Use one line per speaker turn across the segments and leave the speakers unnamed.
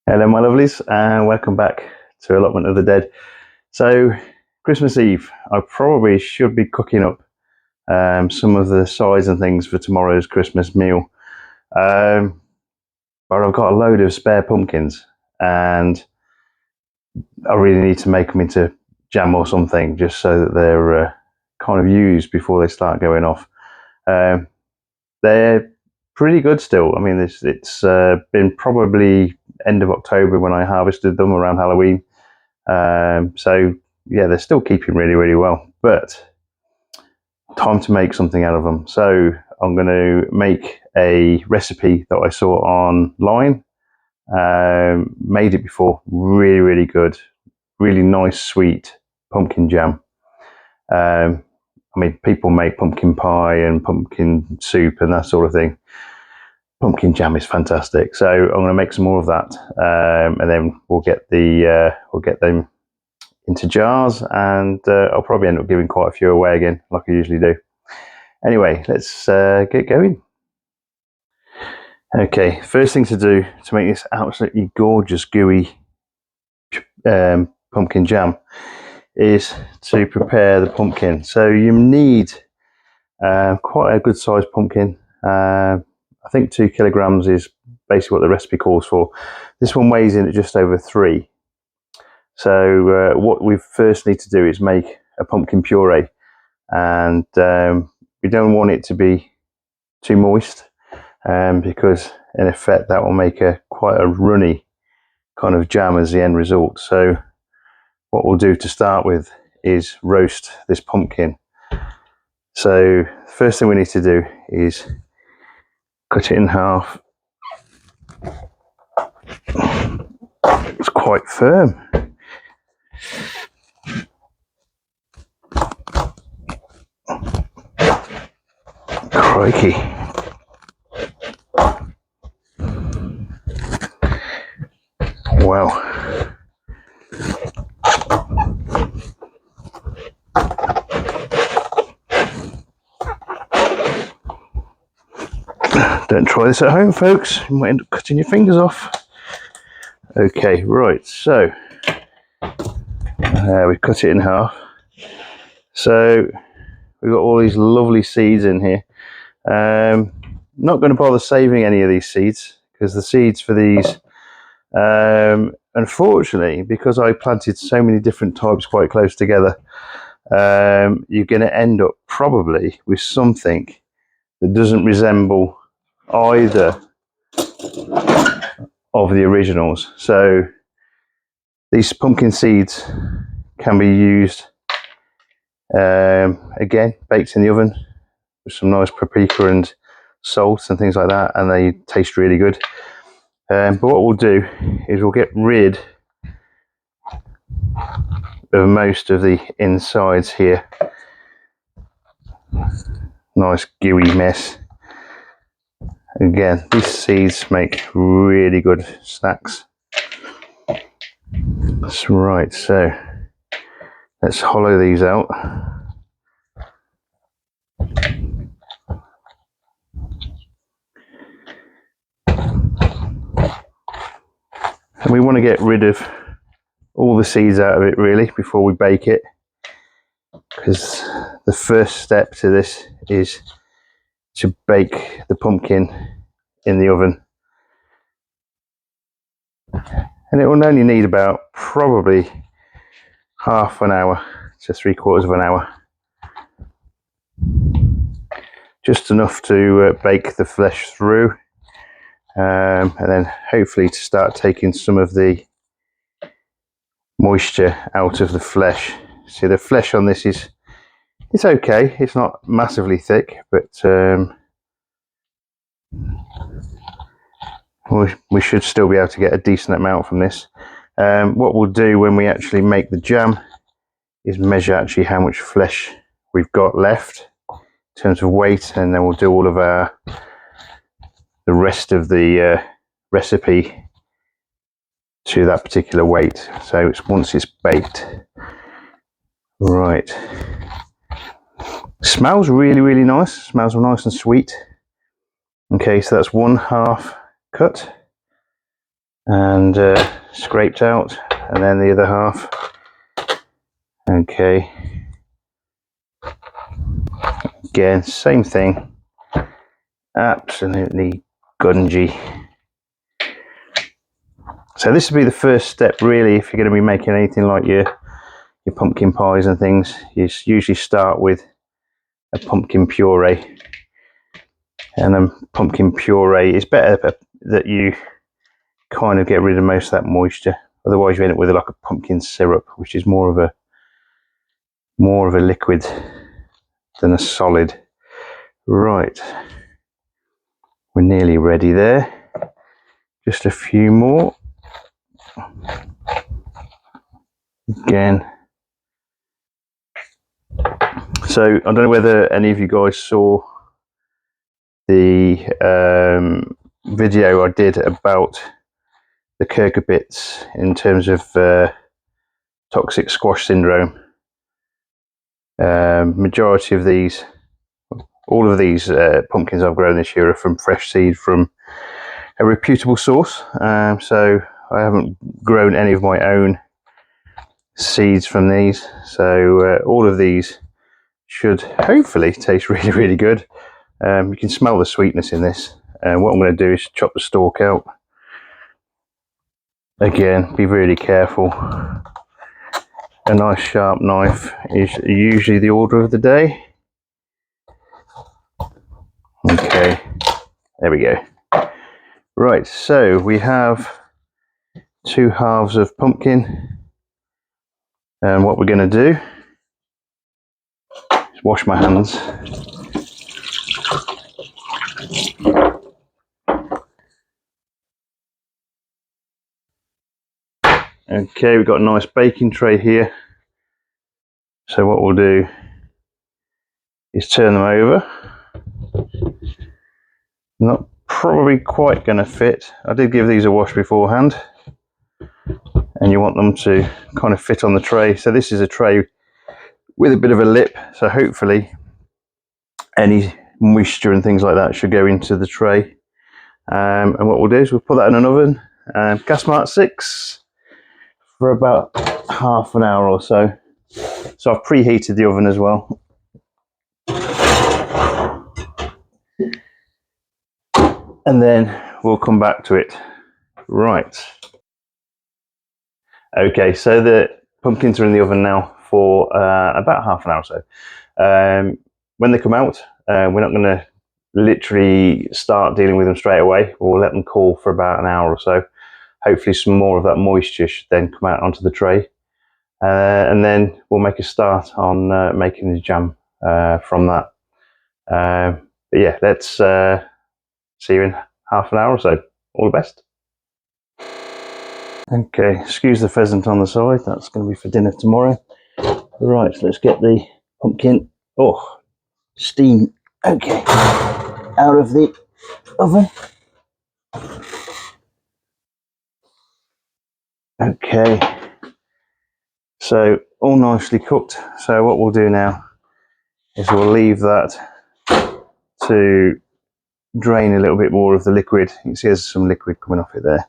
Hello, my lovelies, and welcome back to Allotment of the Dead. So, Christmas Eve, I probably should be cooking up some of the sides and things for tomorrow's Christmas meal. Um, but I've got a load of spare pumpkins, and I really need to make them into jam or something, just so that they're kind of used before they start going off. Um, they're pretty good still. I mean, it's been probably end of October when I harvested them around Halloween. So yeah, they're still keeping really, really well, but time to make something out of them. So I'm going to make a recipe that I saw online. Made it before, really, really good, really nice, sweet pumpkin jam. Um, I mean, people make pumpkin pie and pumpkin soup and that sort of thing. Pumpkin jam is fantastic. So I'm going to make some more of that, and then we'll get them into jars, and I'll probably end up giving quite a few away again, like I usually do. Anyway, let's get going. Okay, first thing to do to make this absolutely gorgeous, gooey pumpkin jam is to prepare the pumpkin. So you need quite a good sized pumpkin. I think 2 kilograms is basically what the recipe calls for. This one weighs in at just over 3. So what we first need to do is make a pumpkin puree, and we don't want it to be too moist, because in effect that will make quite a runny kind of jam as the end result. So what we'll do to start with is roast this pumpkin. So the first thing we need to do is cut it in half. It's quite firm. Crikey. Well, don't try this at home, folks. You might end up cutting your fingers off. Okay, right, so we cut it in half. So we've got all these lovely seeds in here. Not going to bother saving any of these seeds, because the seeds for these, unfortunately, because I planted so many different types quite close together, you're going to end up probably with something that doesn't resemble either of the originals. So these pumpkin seeds can be used, again, baked in the oven with some nice paprika and salt and things like that, and they taste really good. But what we'll do is we'll get rid of most of the insides here. Nice gooey mess. Again, these seeds make really good snacks. That's right, so let's hollow these out. And we want to get rid of all the seeds out of it, really, before we bake it, because the first step to this is to bake the pumpkin in the oven. And it will only need about probably half an hour to 3/4 of an hour. Just enough to bake the flesh through, and then hopefully to start taking some of the moisture out of the flesh. See, the flesh on this it's okay. It's not massively thick, but we should still be able to get a decent amount from this. What we'll do when we actually make the jam is measure actually how much flesh we've got left in terms of weight, and then we'll do all of the rest of the recipe to that particular weight. So once it's baked. Right. Smells really, really nice. Smells nice and sweet. Okay, so that's 1/2 cut. and scraped out, and then the other half. Okay, again, same thing, absolutely gungy. So this would be the first step really if you're going to be making anything like your pumpkin pies and things. You usually start with a pumpkin puree, and then pumpkin puree is better that you kind of get rid of most of that moisture, otherwise you end up with like a pumpkin syrup, which is more of a liquid than a solid. Right, we're nearly ready there, just a few more. Again, so I don't know whether any of you guys saw the video I did about the cucurbits in terms of toxic squash syndrome. Majority of these, all of these pumpkins I've grown this year are from fresh seed from a reputable source. So I haven't grown any of my own seeds from these. So all of these should hopefully taste really, really good. You can smell the sweetness in this. What I'm going to do is chop the stalk out. Again, be really careful. A nice sharp knife is usually the order of the day. Okay, there we go. Right, so we have 2 halves of pumpkin, and what we're going to do is wash my hands. Okay, we've got a nice baking tray here, so what we'll do is turn them over. Not probably quite going to fit. I did give these a wash beforehand, and you want them to kind of fit on the tray. So this is a tray with a bit of a lip, so hopefully any moisture and things like that should go into the tray. And what we'll do is we'll put that in an oven, gas mark 6, for about half an hour or so. So I've preheated the oven as well. And then we'll come back to it. Right. Okay, so the pumpkins are in the oven now for about half an hour or so. When they come out, we're not going to literally start dealing with them straight away. We'll let them cool for about an hour or so. Hopefully some more of that moisture should then come out onto the tray. And then we'll make a start on making the jam from that. But yeah, let's see you in half an hour or so. All the best. Okay, excuse the pheasant on the side. That's going to be for dinner tomorrow. Right, so let's get the pumpkin, steam, okay, out of the oven. Okay, so all nicely cooked. So what we'll do now is we'll leave that to drain a little bit more of the liquid. You can see there's some liquid coming off it there.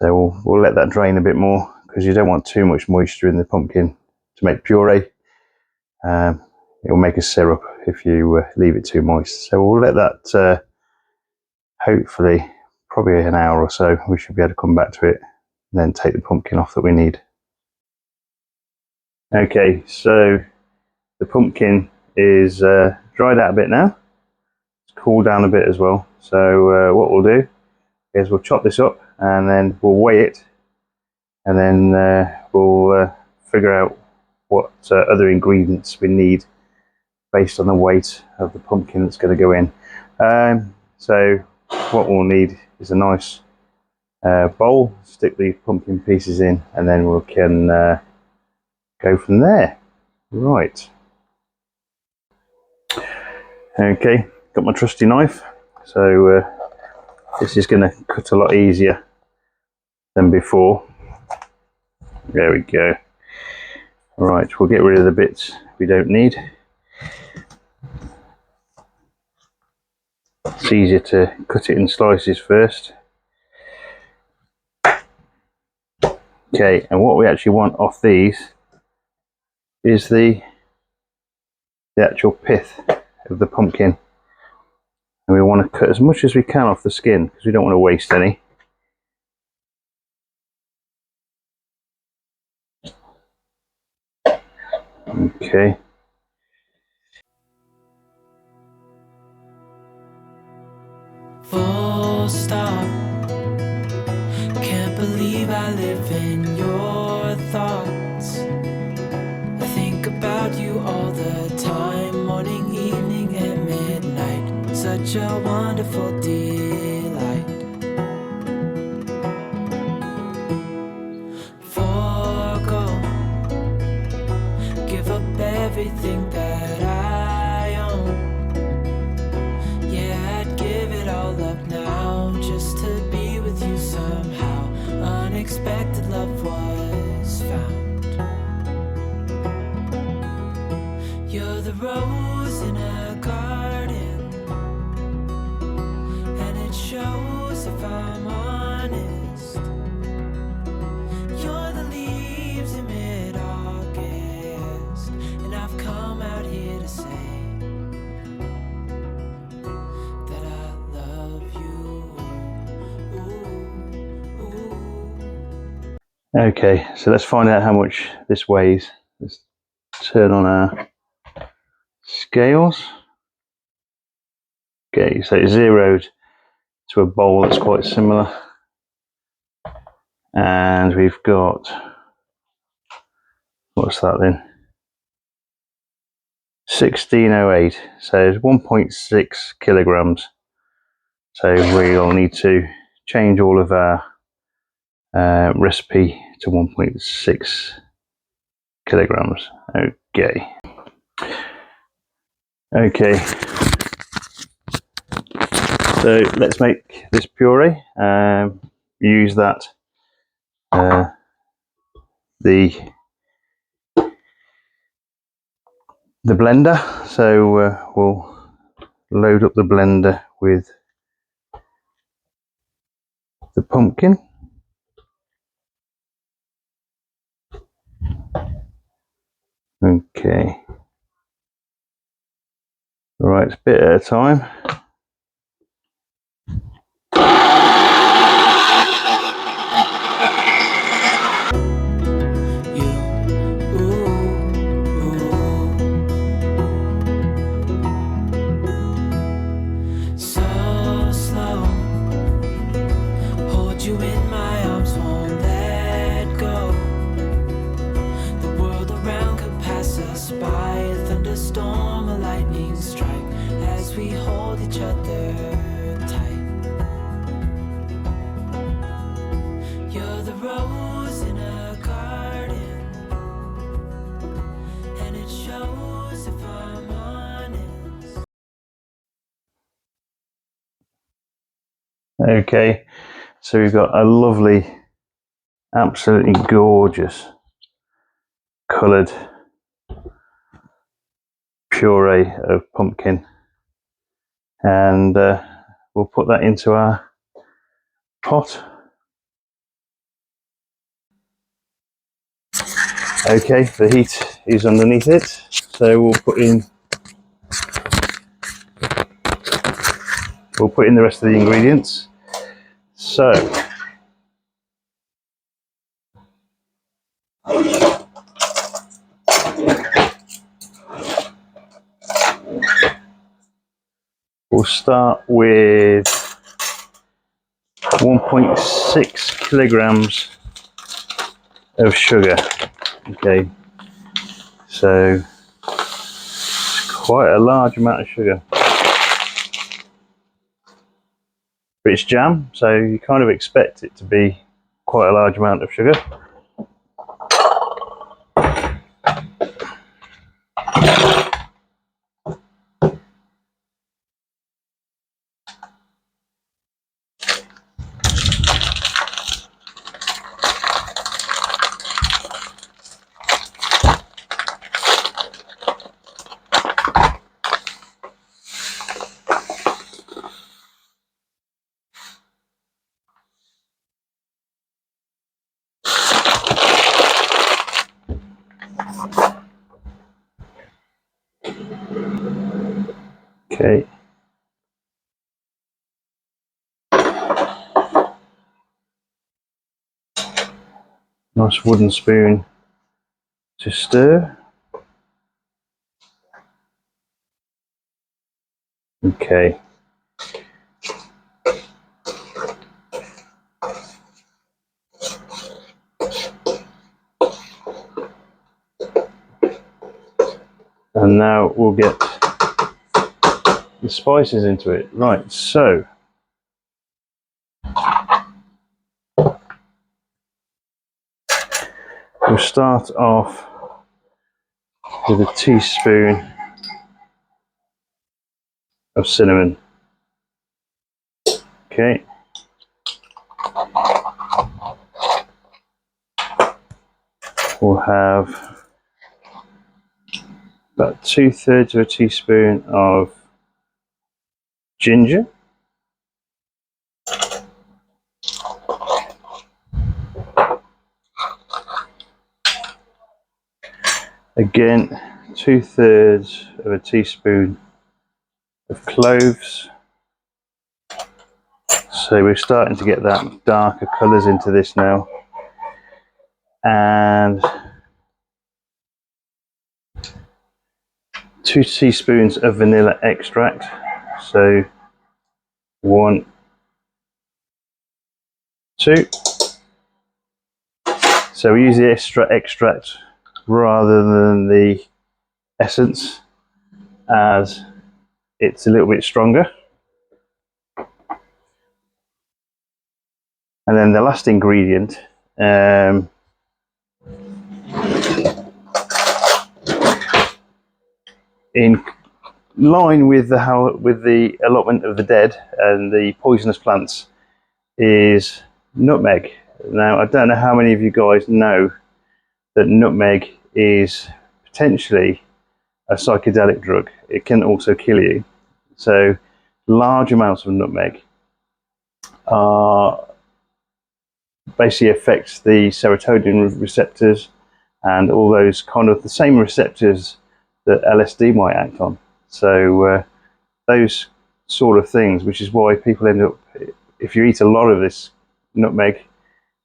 So we'll let that drain a bit more, because you don't want too much moisture in the pumpkin to make puree. It'll make a syrup if you leave it too moist. So we'll let that hopefully probably an hour or so. We should be able to come back to it and then take the pumpkin off that we need. Okay, so the pumpkin is dried out a bit now. It's cooled down a bit as well. So what we'll do is we'll chop this up, and then we'll weigh it, and then we'll figure out what other ingredients we need based on the weight of the pumpkin that's going to go in. So what we'll need is a nice bowl, stick the pumpkin pieces in, and then we can go from there. Right. Okay, got my trusty knife. So this is going to cut a lot easier than before. There we go. Right, we'll get rid of the bits we don't need. It's easier to cut it in slices first. Okay, and what we actually want off these is the actual pith of the pumpkin. And we want to cut as much as we can off the skin because we don't want to waste any. Okay.
Full stop. Can't believe I live in your thoughts. I think about you all the time, morning, evening, and midnight. Such a wonderful delight. Forgo, give up everything that I own. Yeah, I'd give it all up now just to be with you somehow. Unexpected love was found. You're the rose in a garden, and it shows if I'm honest. You're the leaves in mid-August, and I've come out here to say that I love you. Ooh, ooh.
Okay, so let's find out how much this weighs. Let's turn on our scales. Okay, so it's zeroed to a bowl that's quite similar. And we've got, what's that then? 1608, so it's 1.6 kilograms. So we'll need to change all of our recipe to 1.6 kilograms. Okay. Okay. So let's make this puree. Use that the blender. So we'll load up the blender with the pumpkin. Okay. Right, it's a bit at a time.
You in my arms, won't let go. The world around could pass us by, a thunderstorm, a lightning strike, as we hold each other tight. You're the rose in a garden, and it shows if I'm honest.
Okay, so we've got a lovely, absolutely gorgeous coloured puree of pumpkin, and we'll put that into our pot. Okay, the heat is underneath it, so we'll put in the rest of the ingredients. So we'll start with 1.6 kilograms of sugar. Okay, so it's quite a large amount of sugar. But it's jam, so you kind of expect it to be quite a large amount of sugar. Okay. Nice wooden spoon to stir. Okay. And now we'll get the spices into it. Right, so we'll start off with a teaspoon of cinnamon. Okay. We'll have about 2/3 of a teaspoon of ginger. Again, 2/3 of a teaspoon of cloves. So we're starting to get that darker colours into this now. And 2 teaspoons of vanilla extract. So 1, 2. So we use the extra extract rather than the essence, as it's a little bit stronger. And then the last ingredient, in line with the allotment of the dead and the poisonous plants, is nutmeg. Now, I don't know how many of you guys know that nutmeg is potentially a psychedelic drug. It can also kill you. So large amounts of nutmeg basically affects the serotonin receptors and all those kind of the same receptors that LSD might act on. So those sort of things, which is why people end up, if you eat a lot of this nutmeg,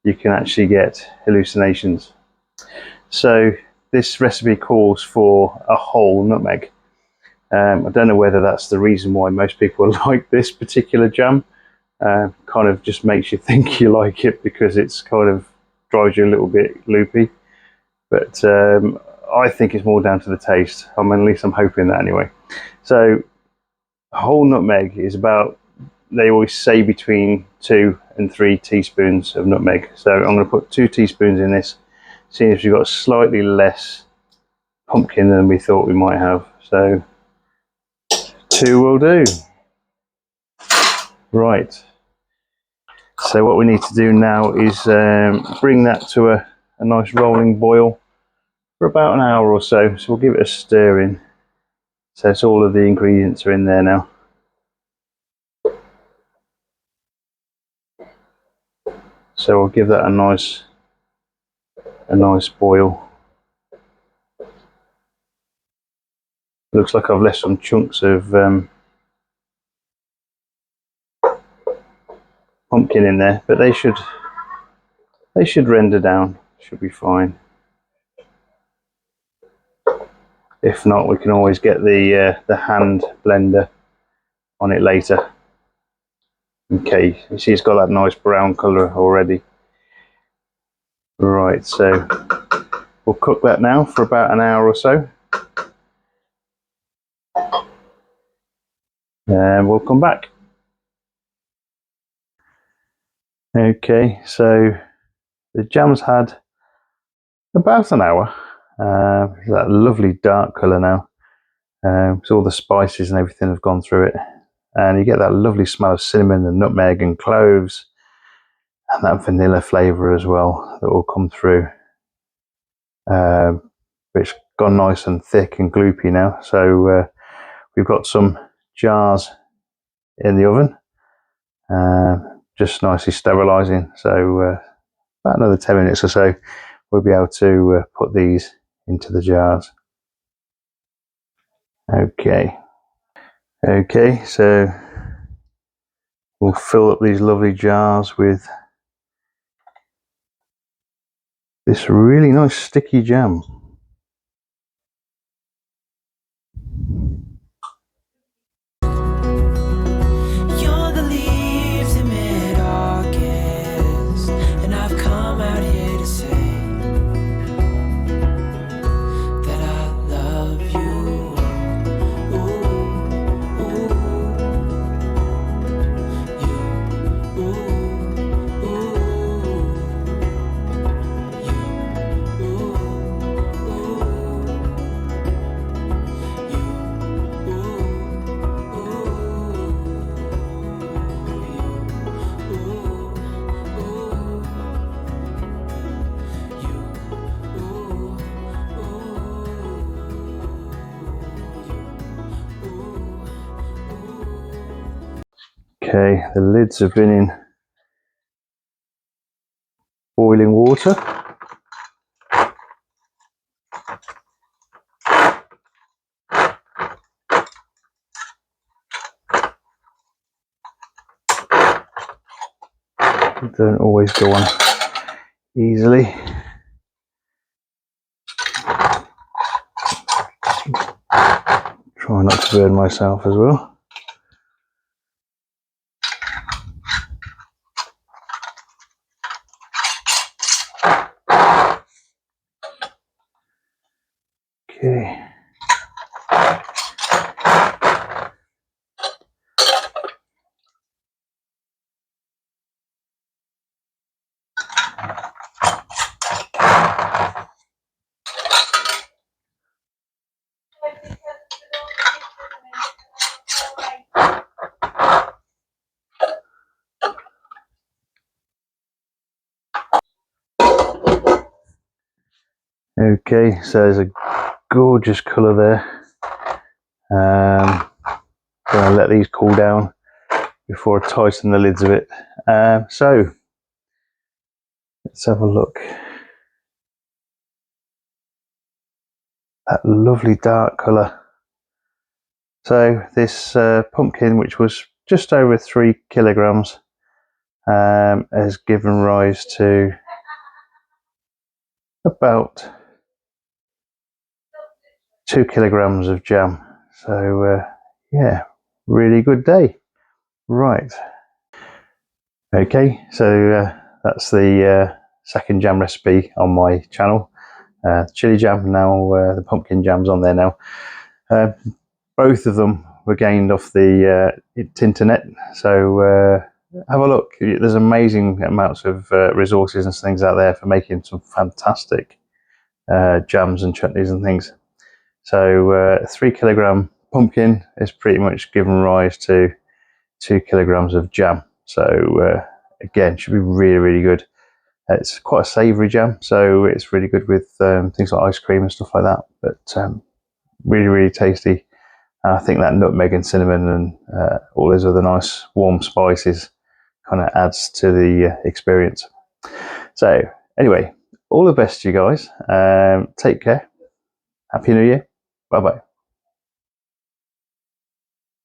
you can actually get hallucinations. So this recipe calls for a whole nutmeg. I don't know whether that's the reason why most people like this particular jam. Kind of just makes you think you like it because it's kind of drives you a little bit loopy. But I think it's more down to the taste. At least I'm hoping that anyway. So whole nutmeg is about, they always say, between 2 and 3 teaspoons of nutmeg. So I'm going to put 2 teaspoons in this, seeing as we've got slightly less pumpkin than we thought we might have. So 2 will do. Right. So what we need to do now is bring that to a nice rolling boil for about an hour or so. So we'll give it a stir in. So it's all of the ingredients are in there now. So we'll give that a nice boil. Looks like I've left some chunks of pumpkin in there, but they should render down. Should be fine. If not, we can always get the hand blender on it later. Okay, you see it's got that nice brown colour already. Right, so we'll cook that now for about an hour or so. And we'll come back. Okay, so the jam's had about an hour. That lovely dark colour now. So all the spices and everything have gone through it. And you get that lovely smell of cinnamon and nutmeg and cloves. And that vanilla flavour as well that will come through. It's gone nice and thick and gloopy now. So we've got some jars in the oven. Just nicely sterilising. So about another 10 minutes or so, we'll be able to put these into the jars. Okay. Okay, so we'll fill up these lovely jars with this really nice sticky jam.
You're the leaves in mid-August, and I've come out here to say that I love you. Ooh, ooh, you, ooh, ooh, you, ooh,
Okay, the lids have been in boiling water. Don't always go on easily. Try not to burn myself as well. Okay. Okay, so there's a gorgeous colour there. Gonna let these cool down before I tighten the lids a bit. So let's have a look. That lovely dark colour. So this pumpkin, which was just over 3 kilograms, has given rise to about 2 kilograms of jam. So yeah, really good day. Right. Okay, so that's the second jam recipe on my channel. Chili jam, now the pumpkin jam's on there now. Both of them were gained off the internet, so have a look. There's amazing amounts of resources and things out there for making some fantastic jams and chutneys and things. So 3 kilogram pumpkin is pretty much given rise to 2 kilograms of jam. So again, should be really good. It's quite a savoury jam, so it's really good with things like ice cream and stuff like that. But really tasty. And I think that nutmeg and cinnamon and all those other nice warm spices kind of adds to the experience. So anyway, all the best to you guys. Take care. Happy New Year. Bye bye.